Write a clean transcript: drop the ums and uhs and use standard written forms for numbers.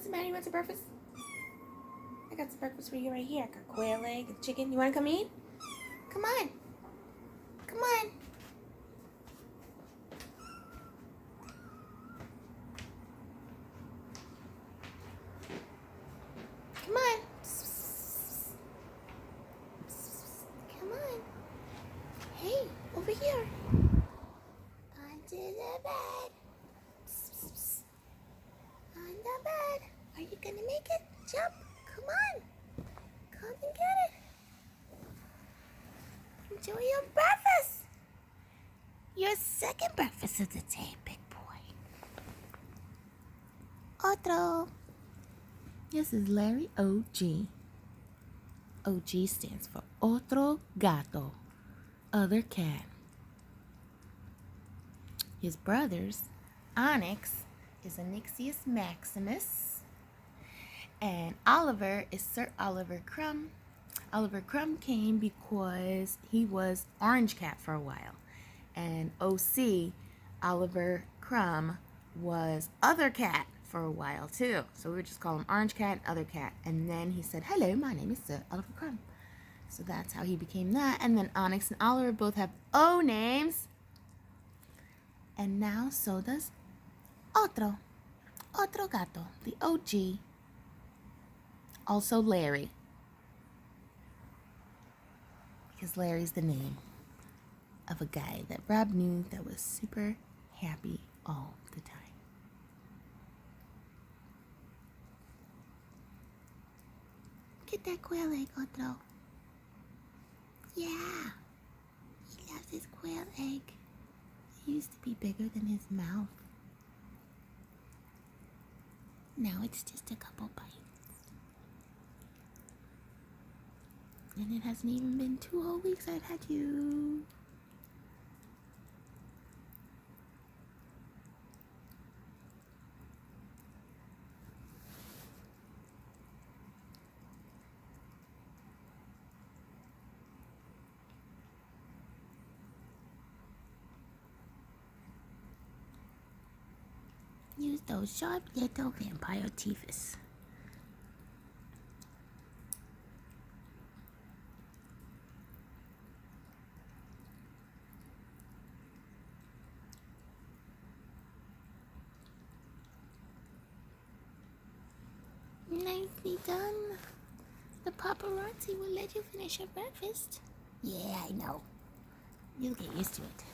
What's the matter? You want some breakfast? I got some breakfast for you right here. I got quail egg and chicken. You want to come eat? Come on. Come on. Come on. Come on. Hey, over here. Onto the bed. On the bed. Are you going to make it? Jump. Come on. Come and get it. Enjoy your breakfast. Your second breakfast of the day, big boy. Otro. This is Larry OG. OG stands for Otro Gato, other cat. His brothers, Onyx is Onyxius Maximus, and Oliver is Sir Oliver Crumb. Oliver Crumb came because he was Orange Cat for a while, and OC, Oliver Crumb, was Other Cat for a while too. So we would just call him Orange Cat, Other Cat. And then he said, hello, my name is Sir Oliver Crumb. So that's how he became that. And then Onyx and Oliver both have O names. And now so does Otro Gato, the OG. Also Larry. Because Larry's the name of a guy that Rob knew that was super happy all the time. Get that quail egg, Otro. Yeah. He loves his quail egg. It used to be bigger than his mouth. Now it's just a couple bites. And it hasn't even been 2 whole weeks I've had you. Use those sharp little vampire teeth. Nicely done. The paparazzi will let you finish your breakfast. Yeah, I know. You'll get used to it.